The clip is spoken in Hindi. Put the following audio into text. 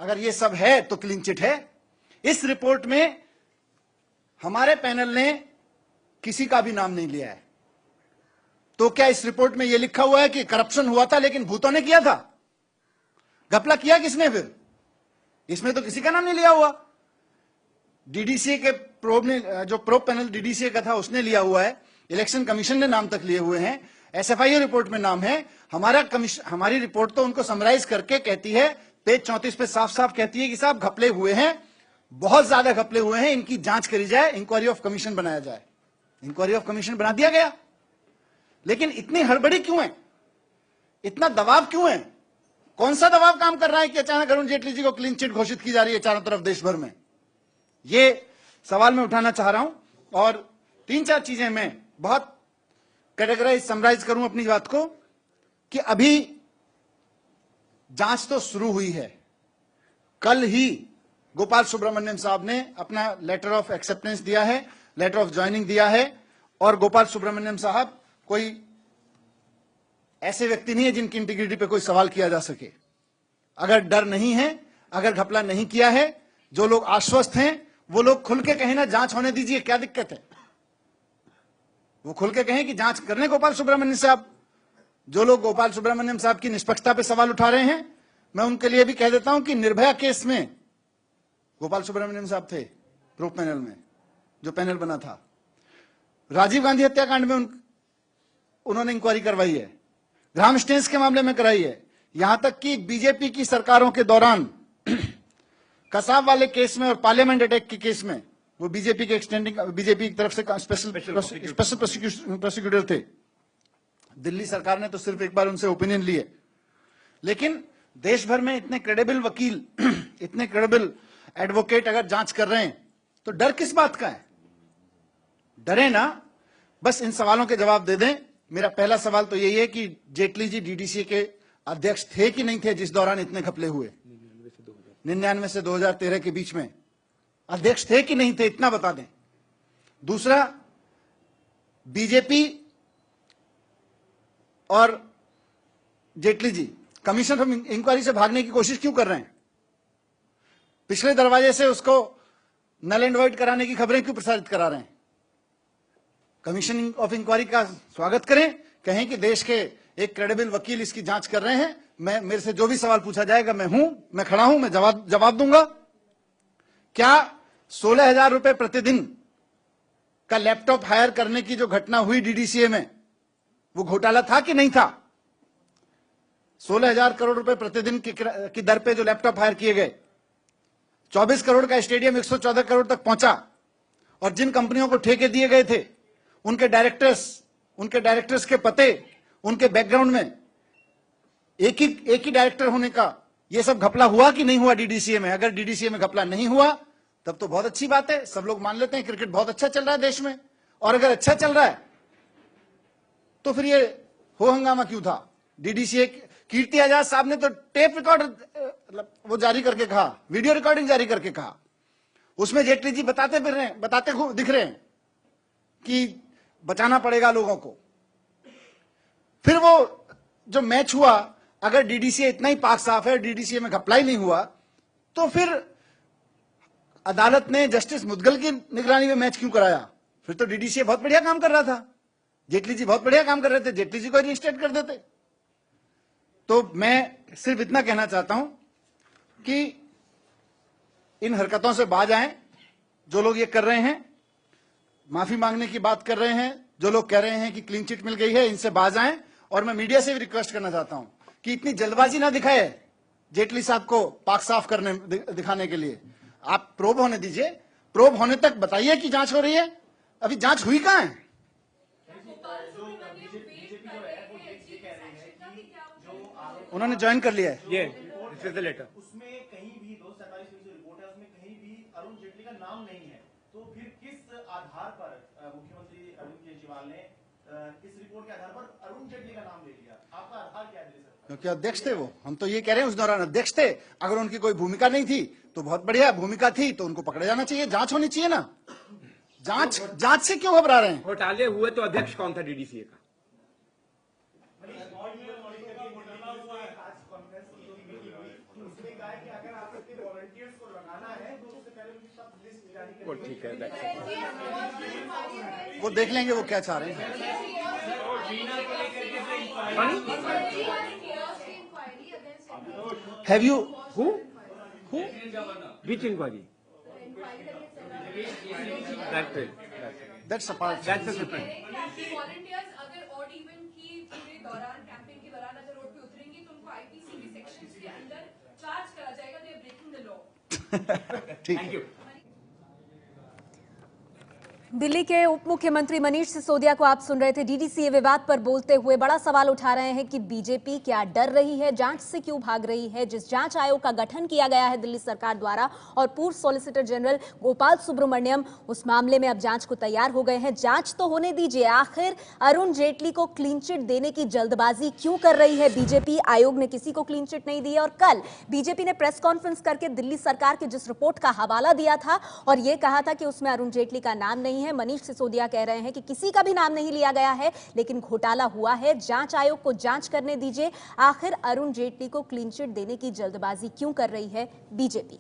अगर ये सब है तो क्लीन चिट है। इस रिपोर्ट में हमारे पैनल ने किसी का भी नाम नहीं लिया है। तो क्या इस रिपोर्ट में यह लिखा हुआ है कि करप्शन हुआ था लेकिन भूतों ने किया था? घपला किया किसने फिर? इसमें तो किसी का नाम नहीं लिया हुआ। डीडीसीए के प्रोब ने, जो प्रोब पैनल डीडीसीए का था, उसने लिया हुआ है। इलेक्शन कमीशन ने नाम तक लिए हुए हैं। एसएफआईओ रिपोर्ट में नाम है। हमारी रिपोर्ट तो उनको समराइज करके कहती है, पेज 34 पे साफ साफ कहती है कि साहब घपले हुए हैं, बहुत ज्यादा घपले हुए हैं, इनकी जांच करी जाए, इंक्वायरी ऑफ कमीशन बनाया जाए। इंक्वायरी ऑफ कमीशन बना दिया गया। लेकिन इतनी हड़बड़ी क्यों है? इतना दबाव क्यों है? कौन सा दबाव काम कर रहा है कि अचानक अरुण जेटली जी को क्लीन चिट घोषित की जा रही है चारों तरफ देश भर में? ये सवाल मैं उठाना चाह रहा हूं। और 3-4 चीजें मैं बहुत कैटेगराइज समराइज करूं अपनी बात को कि अभी जांच तो शुरू हुई है। कल ही गोपाल सुब्रमण्यम साहब ने अपना लेटर ऑफ एक्सेप्टेंस दिया है, लेटर ऑफ ज्वाइनिंग दिया है। और गोपाल सुब्रमण्यम साहब कोई ऐसे व्यक्ति नहीं है जिनकी इंटीग्रिटी पे कोई सवाल किया जा सके। अगर डर नहीं है, अगर घपला नहीं किया है, जो लोग आश्वस्त हैं वो लोग खुल के कहें ना, जांच होने दीजिए, क्या दिक्कत है? वो खुल के कहें कि जांच करने गोपाल सुब्रमण्यम साहब। जो लोग गोपाल सुब्रमण्यम साहब की निष्पक्षता पे सवाल उठा रहे हैं, मैं उनके लिए भी कह देता हूं कि निर्भया केस में गोपाल सुब्रमण्यम साहब थे प्रूफ पैनल में, जो पैनल बना था। राजीव गांधी हत्याकांड में उन्होंने इंक्वायरी करवाई है, ग्राम स्टेन्स के मामले में कराई है, यहां तक कि बीजेपी की सरकारों के दौरान कसाब वाले केस में और पार्लियामेंट अटैक के केस में वो बीजेपी के एक्सटेंडिंग, बीजेपी की तरफ से स्पेशल प्रोसिक्यूटर थे। दिल्ली सरकार ने तो सिर्फ एक बार उनसे ओपिनियन लिए। लेकिन देश भर में इतने क्रेडिबल वकील, इतने क्रेडिबल एडवोकेट अगर जांच कर रहे हैं तो डर किस बात का है? डरे ना, बस इन सवालों के जवाब दे दें। मेरा पहला सवाल तो यही है कि जेटली जी डीडीसीए के अध्यक्ष थे कि नहीं थे जिस दौरान इतने घपले हुए? 99 से 2013 के बीच में अध्यक्ष थे कि नहीं थे? इतना बता दें। दूसरा, बीजेपी और Jaitley ji commission of inquiry से भागने की कोशिश क्यों कर रहे हैं? पिछले दरवाजे से उसको नल एंड वॉइड कराने की खबरें क्यों प्रसारित करा रहे हैं? कमीशन ऑफ इंक्वायरी का स्वागत करें, कहें कि देश के एक क्रेडिबल वकील इसकी जांच कर रहे हैं, मेरे से जो भी सवाल पूछा जाएगा मैं खड़ा हूं, मैं जवाब दूंगा। क्या 16,000 रुपए प्रतिदिन का लैपटॉप हायर करने की जो घटना हुई डीडीसीए में, वो घोटाला था कि नहीं था? 16,000 करोड़ रुपए प्रतिदिन की दर पे जो लैपटॉप हायर किए गए, 24 करोड़ का स्टेडियम 114 करोड़ तक पहुंचा। और जिन कंपनियों को ठेके दिए गए थे, उनके डायरेक्टर्स के पते, उनके बैकग्राउंड में एक ही डायरेक्टर होने का ये सब घपला हुआ कि नहीं हुआ डीडीसीए में? अगर डीडीसीए में घपला नहीं हुआ तब तो बहुत अच्छी बात है, सब लोग मान लेते हैं क्रिकेट बहुत अच्छा चल रहा है देश में। और अगर अच्छा चल रहा है तो फिर ये हो हंगामा क्यों था? डीडीसीए कीर्ति आजाद साहब ने तो टेप रिकॉर्ड वो जारी करके कहा, वीडियो रिकॉर्डिंग जारी करके कहा, उसमें जेटली जी बताते दिख रहे हैं कि बचाना पड़ेगा लोगों को। फिर वो जो मैच हुआ, अगर डीडीसीए इतना ही पाक साफ है, डीडीसीए में घपला ही नहीं हुआ, तो फिर अदालत ने जस्टिस मुदगल की निगरानी में मैच क्यों कराया? फिर तो डीडीसीए बहुत बढ़िया काम कर रहा था, जेटली जी बहुत बढ़िया काम कर रहे थे, जेटली जी को रिइंस्टेट कर देते। तो मैं सिर्फ इतना कहना चाहता हूं कि इन हरकतों से बाज आएं। जो लोग ये कर रहे हैं, माफी मांगने की बात कर रहे हैं, जो लोग कह रहे हैं कि क्लीन चिट मिल गई है, इनसे बाज आएं। और मैं मीडिया से भी रिक्वेस्ट करना चाहता हूं कि इतनी जल्दबाजी ना दिखाए जेटली साहब को पाक साफ दिखाने के लिए। आप प्रोब होने दीजिए, प्रोब होने तक बताइए कि जांच हो रही है। अभी जांच हुई कहां है? उन्होंने ज्वाइन कर लिया है, ये लेटर। उसमें कहीं भी 247 की जो रिपोर्ट है उसमें कहीं भी अरुण जेटली का नाम नहीं है। तो फिर किस आधार पर मुख्यमंत्री अरविंद केजरीवाल ने इस रिपोर्ट के आधार पर अरुण जेटली का नाम ले लिया? आपका आधार क्या है? क्योंकि अध्यक्ष थे वो। हम तो ये कह रहे हैं उस दौरान अध्यक्ष थे। अगर उनकी कोई भूमिका नहीं थी तो बहुत बढ़िया, भूमिका थी तो उनको पकड़े जाना चाहिए, जांच होनी चाहिए ना। जांच से क्यों घबरा रहे हैं? घोटाले हुए तो अध्यक्ष कौन था डीडीसीए का? वो ठीक है, that's it. वो देख लेंगे वो क्या चाह रहे हैं. Have you? Who? Which inquiry? That's it. That's apart. That's a different. Volunteers अगर ऑड इवन की पूरे दौरान कैंपेन के दौरान अगर रोड पे उतरेंगे तो उनको आईपीसी के सेक्शंस के अंदर चार्ज करा जाएगा. They are breaking the law. ठीक Thank है. you. दिल्ली के उप मुख्यमंत्री मनीष सिसोदिया को आप सुन रहे थे. डीडीसीए विवाद पर बोलते हुए बड़ा सवाल उठा रहे हैं कि बीजेपी क्या डर रही है, जांच से क्यों भाग रही है. जिस जांच आयोग का गठन किया गया है दिल्ली सरकार द्वारा और पूर्व सॉलिसिटर जनरल गोपाल सुब्रमण्यम उस मामले में अब जांच को तैयार हो गए हैं. जांच तो होने दीजिए. आखिर अरुण जेटली को क्लीन चिट देने की जल्दबाजी क्यों कर रही है बीजेपी. आयोग ने किसी को क्लीन चिट नहीं दी और कल बीजेपी ने प्रेस कॉन्फ्रेंस करके दिल्ली सरकार की जिस रिपोर्ट का हवाला दिया था और यह कहा था कि उसमें अरुण जेटली का नाम नहीं है. मनीष सिसोदिया कह रहे हैं कि किसी का भी नाम नहीं लिया गया है, लेकिन घोटाला हुआ है. जांच आयोग को जांच करने दीजिए. आखिर अरुण जेटली को क्लीन चिट देने की जल्दबाजी क्यों कर रही है बीजेपी.